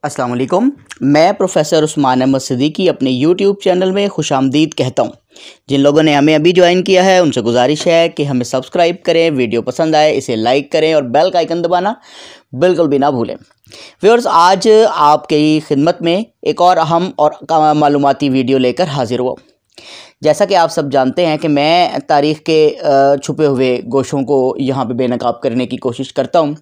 अस्सलाम वालेकुम। मैं प्रोफेसर उस्मान अहमद सिद्दीकी अपने यूट्यूब चैनल में खुशामदीद कहता हूँ। जिन लोगों ने हमें अभी ज्वाइन किया है उनसे गुजारिश है कि हमें सब्सक्राइब करें, वीडियो पसंद आए इसे लाइक करें और बेल का आइकन दबाना बिल्कुल भी ना भूलें। व्यूअर्स, आज आपकी खिदमत में एक और अहम और मालूमाती वीडियो लेकर हाजिर हुआ। जैसा कि आप सब जानते हैं कि मैं तारीख़ के छुपे हुए गोशों को यहाँ पे बेनकाब करने की कोशिश करता हूँ।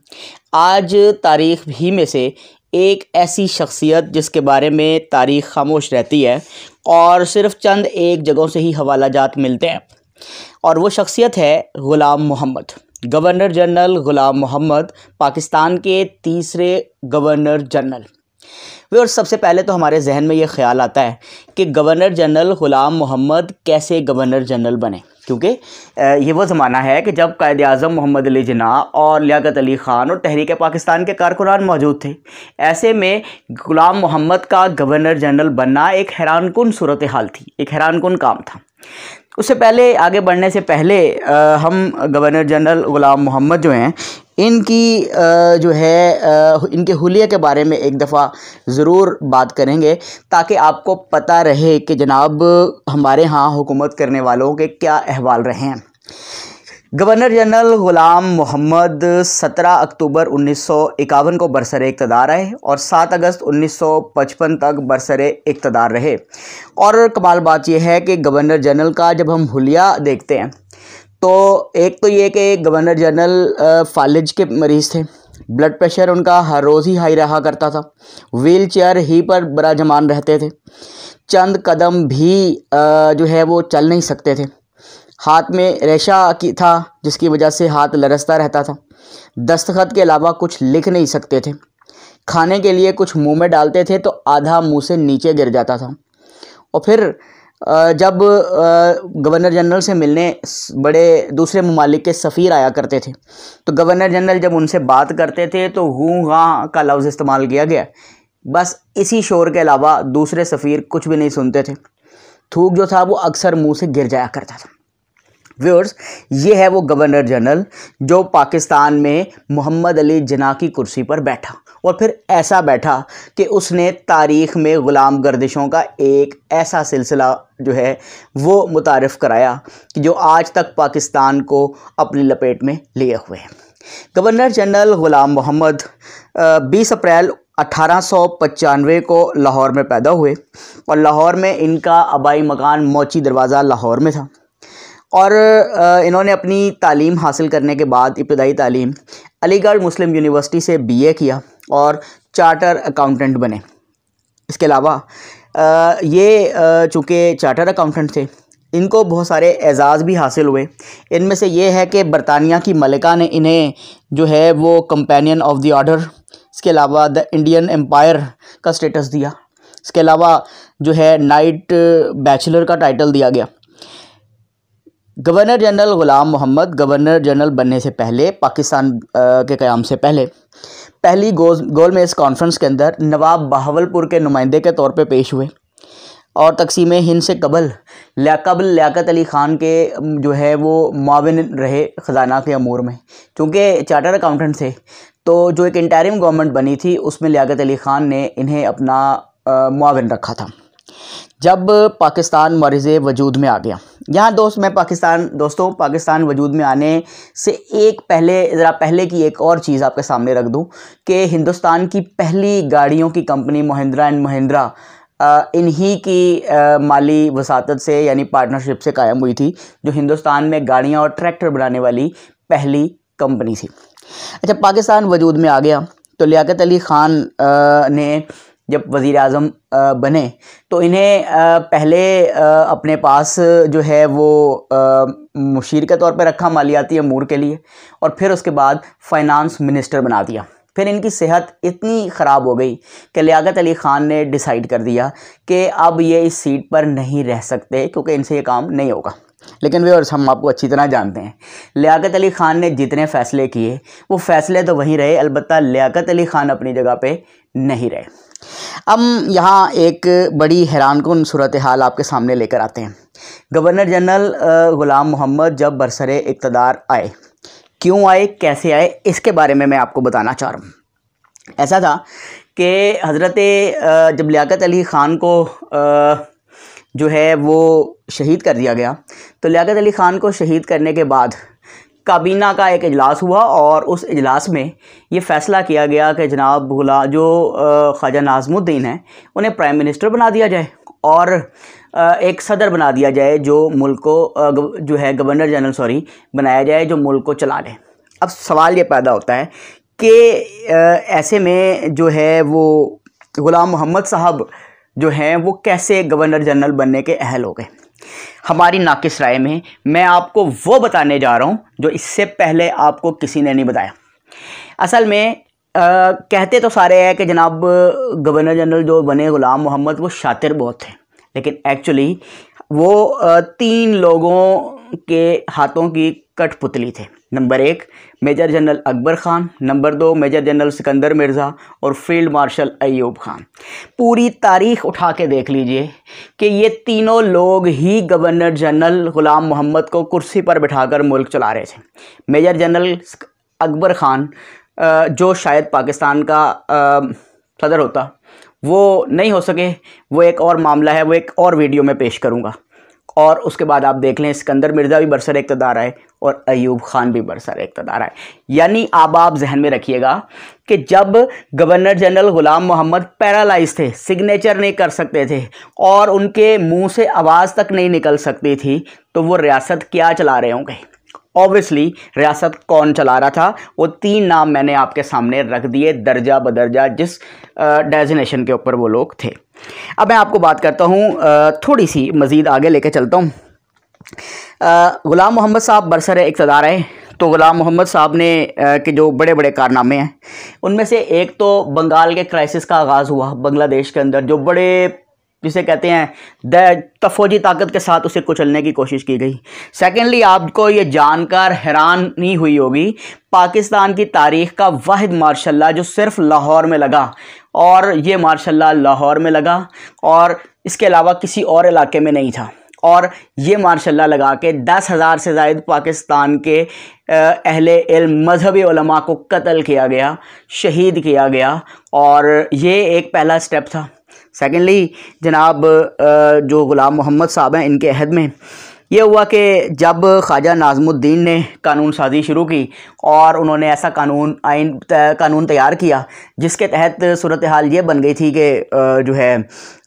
आज तारीख़ ही में से एक ऐसी शख्सियत जिसके बारे में तारीख़ खामोश रहती है और सिर्फ़ चंद एक जगहों से ही हवाला जात मिलते हैं, और वो शख्सियत है ग़ुलाम मोहम्मद। गवर्नर जनरल ग़ुलाम मोहम्मद पाकिस्तान के तीसरे गवर्नर जनरल। और सबसे पहले तो हमारे जहन में ये ख्याल आता है कि गवर्नर जनरल ग़ुलाम मोहम्मद कैसे गवर्नर जनरल बने, क्योंकि ये वो ज़माना है कि जब कायद आज़म मोहम्मद अली जिन्ना और लियाकत अली ख़ान और तहरीक पाकिस्तान के कारकुनान मौजूद थे। ऐसे में ग़ुलाम मोहम्मद का गवर्नर जनरल बनना एक हैरानकुन सूरत हाल थी, एक हैरानकुन काम था। उससे पहले, आगे बढ़ने से पहले हम गवर्नर जनरल ग़ुलाम मोहम्मद जो हैं इनकी इनके हुलिये के बारे में एक दफ़ा ज़रूर बात करेंगे, ताकि आपको पता रहे कि जनाब हमारे यहाँ हुकूमत करने वालों के क्या अहवाल रहे हैं। गवर्नर जनरल ग़ुलाम मोहम्मद 17 अक्टूबर 1951 को बरसरे इक़्तिदार आए और 7 अगस्त 1955 तक बरसरे इक़्तिदार रहे। और कमाल बात यह है कि गवर्नर जनरल का जब हम हुलिया देखते हैं तो एक तो ये कि गवर्नर जनरल फालिज के मरीज़ थे, ब्लड प्रेशर उनका हर रोज़ ही हाई रहा करता था, व्हील चेयर ही पर बराजमान रहते थे, चंद कदम भी वो चल नहीं सकते थे, हाथ में रेशा की था जिसकी वजह से हाथ लरसता रहता था, दस्तखत के अलावा कुछ लिख नहीं सकते थे, खाने के लिए कुछ मुंह में डालते थे तो आधा मुंह से नीचे गिर जाता था। और फिर जब गवर्नर जनरल से मिलने बड़े दूसरे ममालिक के सफ़ीर आया करते थे तो गवर्नर जनरल जब उनसे बात करते थे तो हूँ हाँ का लफ्ज़ इस्तेमाल किया गया, बस इसी शोर के अलावा दूसरे सफ़ीर कुछ भी नहीं सुनते थे। थूक जो था वो अक्सर मुंह से गिर जाया करता था। व्यूअर्स, ये है वो गवर्नर जनरल जो पाकिस्तान में मोहम्मद अली जिन्ना की कुर्सी पर बैठा, और फिर ऐसा बैठा कि उसने तारीख़ में ग़ुलाम गर्दिशों का एक ऐसा सिलसिला वो मुतारिफ़ कराया कि जो आज तक पाकिस्तान को अपनी लपेट में लिए हुए हैं। गवर्नर जनरल ग़ुलाम मोहम्मद 20 अप्रैल 1895 को लाहौर में पैदा हुए और लाहौर में इनका आबाई मकान मोची दरवाज़ा लाहौर में था। और इन्होंने अपनी तालीम हासिल करने के बाद इब्तदाई तालीम अलीगढ़ मुस्लिम यूनिवर्सिटी से BA किया और चार्टर अकाउंटेंट बने। इसके अलावा ये चूँकि चार्टर अकाउंटेंट थे, इनको बहुत सारे एज़ाज़ भी हासिल हुए। इनमें से ये है कि बरतानिया की मलिका ने इन्हें वो कंपेनियन ऑफ द ऑर्डर, इसके अलावा द इंडियन एम्पायर का स्टेटस दिया। इसके अलावा नाइट बैचलर का टाइटल दिया गया। गवर्नर जनरल ग़ुलाम मोहम्मद गवर्नर जनरल बनने से पहले, पाकिस्तान के क़याम से पहले, पहली गोलमेज़ कॉन्फ्रेंस के अंदर नवाब बहावलपुर के नुमाइंदे के तौर पे पेश हुए और तकसीम हिंद से कबल लियाकत अली ख़ान के वो मुआविन रहे ख़जाना के अमूर में। चूँकि चार्टर अकाउंटेंट थे तो जो एक इंटरिम गवर्नमेंट बनी थी उसमें लियाकत अली ख़ान ने इन्हें अपना मुआविन रखा था। जब पाकिस्तान मर्ज़ वजूद में आ गया, यहाँ दोस्तों पाकिस्तान वजूद में आने से ज़रा पहले की एक और चीज़ आपके सामने रख दूँ कि हिंदुस्तान की पहली गाड़ियों की कंपनी महिंद्रा एंड महिंद्रा इन्हीं की माली वसातत से यानी पार्टनरशिप से कायम हुई थी, जो हिंदुस्तान में गाड़ियाँ और ट्रैक्टर बनाने वाली पहली कंपनी थी। अच्छा, पाकिस्तान वजूद में आ गया तो लियाकत अली ख़ान ने जब वज़ीर आज़म बने तो इन्हें पहले अपने पास वो मुशीर के तौर पर रखा मालियाती अमूर के लिए, और फिर उसके बाद फ़ाइनांस मिनिस्टर बना दिया। फिर इनकी सेहत इतनी ख़राब हो गई कि लियाकत अली ख़ान ने डिसाइड कर दिया कि अब ये इस सीट पर नहीं रह सकते, क्योंकि इनसे ये काम नहीं होगा। लेकिन व्यूअर्स, हम आपको अच्छी तरह जानते हैं लियाकत अली ख़ान ने जितने फ़ैसले किए वो फ़ैसले तो वहीं रहे, अलबत्ता लियाकत अली ख़ान अपनी जगह पे नहीं रहे। हम यहाँ एक बड़ी हैरानकुन सूरत हाल आपके सामने लेकर आते हैं। गवर्नर जनरल ग़ुलाम मोहम्मद जब बरसरे इक़्तिदार आए, क्यों आए, कैसे आए, इसके बारे में मैं आपको बताना चाह रहा हूँ। ऐसा था कि हज़रत जब लियाकत अली ख़ान को जो है वो शहीद कर दिया गया, तो लियाकत अली ख़ान को शहीद करने के बाद काबीना का एक इजलास हुआ और उस इजलास में ये फ़ैसला किया गया कि जनाब जो ख्वाजा नाज़मुद्दीन हैं उन्हें प्राइम मिनिस्टर बना दिया जाए और एक सदर बना दिया जाए जो मुल्क को जो है गवर्नर जनरल बनाया जाए जो मुल्क को चला ले। अब सवाल ये पैदा होता है कि ऐसे में जो है वो ग़ुलाम मोहम्मद साहब जो हैं वो कैसे गवर्नर जनरल बनने के अहल हो गए। हमारी नाकिस राय में मैं आपको वो बताने जा रहा हूँ जो इससे पहले आपको किसी ने नहीं बताया। असल में कहते तो सारे हैं कि जनाब गवर्नर जनरल जो बने ग़ुलाम मोहम्मद वो शातिर बहुत थे, लेकिन एक्चुअली वो 3 लोगों के हाथों की कठपुतली थे। Number 1 major general Akbar Khan, number 2 major general Sikandar Mirza और फील्ड मार्शल अय्यूब ख़ान। पूरी तारीख़ उठा के देख लीजिए कि ये तीनों लोग ही गवर्नर जनरल ग़ुलाम मोहम्मद को कुर्सी पर बिठाकर मुल्क चला रहे थे। मेजर जनरल अकबर ख़ान जो शायद पाकिस्तान का सदर होता, वो नहीं हो सके, वो एक और मामला है, वो एक और वीडियो में पेश करूँगा। और उसके बाद आप देख लें सिकंदर मिर्ज़ा भी बरसर इक़्तिदार आए और अय्यूब ख़ान भी बरसर इक़्तिदार आए। यानी अब आप जहन में रखिएगा कि जब गवर्नर जनरल ग़ुलाम मोहम्मद पैरालाइज थे, सिग्नेचर नहीं कर सकते थे और उनके मुंह से आवाज़ तक नहीं निकल सकती थी, तो वो रियासत क्या चला रहे होंगे। ऑब्वियसली रियासत कौन चला रहा था, वो 3 नाम मैंने आपके सामने रख दिए दर्जा बदर्जा जिस डेजिग्नेशन के ऊपर वो लोग थे। अब मैं आपको बात करता हूँ, थोड़ी सी मज़ीद आगे लेके चलता हूँ। ग़ुलाम मोहम्मद साहब बरसर इक़्तिदार आए तो ग़ुलाम मोहम्मद साहब ने के जो बड़े बड़े कारनामे हैं उनमें से एक तो बंगाल के क्राइसिस का आगाज़ हुआ बांग्लादेश के अंदर, जो बड़े जिसे कहते हैं फौजी ताकत के साथ उसे कुचलने की कोशिश की गई। सेकेंडली आपको ये जानकर हैरानी हुई होगी, पाकिस्तान की तारीख़ का वाहिद मार्शल लॉ जो सिर्फ लाहौर में लगा, और ये मार्शल लॉ लाहौर में लगा और इसके अलावा किसी और इलाके में नहीं था, और ये मार्शल लॉ लगा के 10,000 से ज़ायद पाकिस्तान के अहले इल्म मजहबी उलमा को कत्ल किया गया, शहीद किया गया, और ये एक पहला स्टेप था। सेकेंडली जनाब जो ग़ुलाम मोहम्मद साहब हैं इनके अहद में ये हुआ कि जब ख्वाजा नाज़मुद्दीन ने कानून साजी शुरू की और उन्होंने ऐसा कानून तैयार किया जिसके तहत सूरत हाल ये बन गई थी कि जो है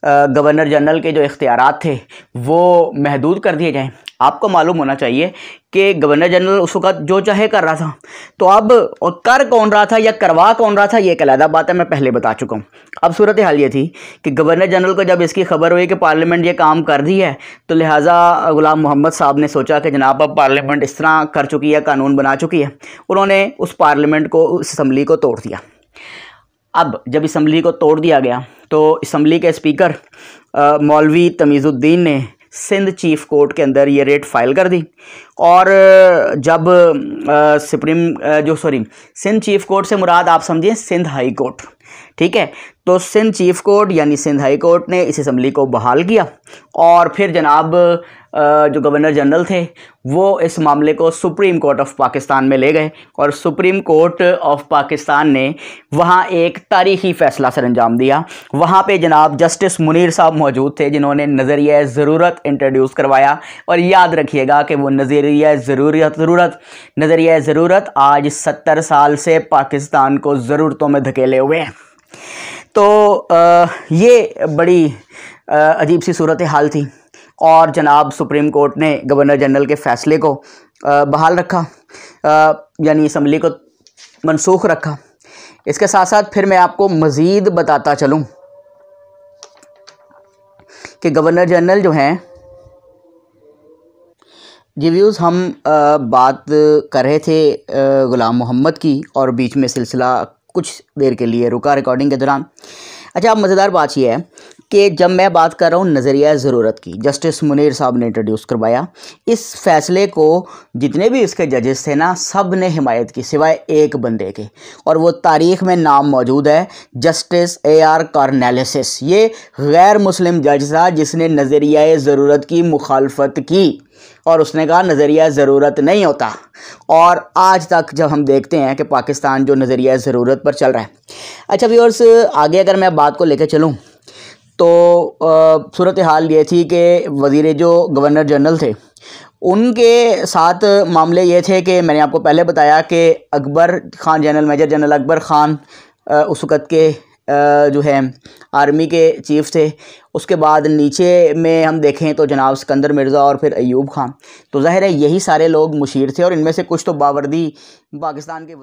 गवर्नर जनरल के जो इख्तियारात थे वो महदूद कर दिए जाएं। आपको मालूम होना चाहिए कि गवर्नर जनरल उस वक़्त जो चाहे कर रहा था, तो अब और कर कौन रहा था या करवा कौन रहा था ये एक अलग बात है, मैं पहले बता चुका हूँ। अब सूरत हाल ये थी कि गवर्नर जनरल को जब इसकी खबर हुई कि पार्लियामेंट ये काम कर दी है, तो लिहाजा ग़ुलाम मोहम्मद साहब ने सोचा कि जनाब अब पार्लियामेंट इस तरह कर चुकी है, कानून बना चुकी है। उन्होंने उस पार्लियामेंट को, उस असम्बली को तोड़ दिया। अब जब असम्बली को तोड़ दिया गया तो असम्बली के स्पीकर मौलवी तमीज़ुद्दीन ने सिंध चीफ़ कोर्ट के अंदर ये रेट फाइल कर दी, और जब सिंध चीफ़ कोर्ट से मुराद आप समझिए सिंध हाई कोर्ट, ठीक है। तो सिंध चीफ़ कोर्ट यानी सिंध हाई कोर्ट ने इस असम्बली को बहाल किया और फिर जनाब जो गवर्नर जनरल थे वो इस मामले को सुप्रीम कोर्ट ऑफ पाकिस्तान में ले गए, और सुप्रीम कोर्ट ऑफ पाकिस्तान ने वहाँ एक तारीख़ी फ़ैसला सर अंजाम दिया। वहाँ पे जनाब जस्टिस मुनीर साहब मौजूद थे जिन्होंने नज़रिया ज़रूरत इंट्रोड्यूस करवाया, और याद रखिएगा कि वो नज़रिया ज़रूरत आज 70 साल से पाकिस्तान को ज़रूरतों में धकेले हुए हैं। तो ये बड़ी अजीब सी सूरत हाल थी, और जनाब सुप्रीम कोर्ट ने गवर्नर जनरल के फ़ैसले को बहाल रखा, यानी असम्बली को मनसूख रखा। इसके साथ साथ फिर मैं आपको मज़ीद बताता चलूँ कि गवर्नर जनरल जो हैं जी व्यूज़, हम बात कर रहे थे ग़ुलाम मोहम्मद की, और बीच में सिलसिला कुछ देर के लिए रुका रिकॉर्डिंग के दौरान। अच्छा, अब मज़ेदार बात यह है कि जब मैं बात कर रहा हूँ नज़रिया ज़रूरत की, जस्टिस मुनीर साहब ने इंट्रोड्यूस करवाया इस फैसले को। जितने भी इसके जजेस थे ना, सब ने हिमायत की सिवाय एक बंदे के, और वो तारीख़ में नाम मौजूद है, जस्टिस AR कॉर्नेलिस। ये गैर मुस्लिम जज था जिसने नज़रिया ज़रूरत की मुखालफत की और उसने कहा नज़रिया ज़रूरत नहीं होता। और आज तक जब हम देखते हैं कि पाकिस्तान जो नज़रिया ज़रूरत पर चल रहा है। अच्छा व्यूअर्स, आगे अगर मैं बात को लेकर चलूँ तो सूरत हाल ये थी कि वज़ीर जो गवर्नर जनरल थे उनके साथ मामले ये थे कि मैंने आपको पहले बताया कि Akbar Khan general, major general Akbar Khan उस वक़्त के जो है आर्मी के चीफ़ थे। उसके बाद नीचे में हम देखें तो जनाब सिकंदर मिर्ज़ा और फिर अयूब खान। तो ज़ाहिर है यही सारे लोग मुशीर थे और इनमें से कुछ तो बावर्दी पाकिस्तान के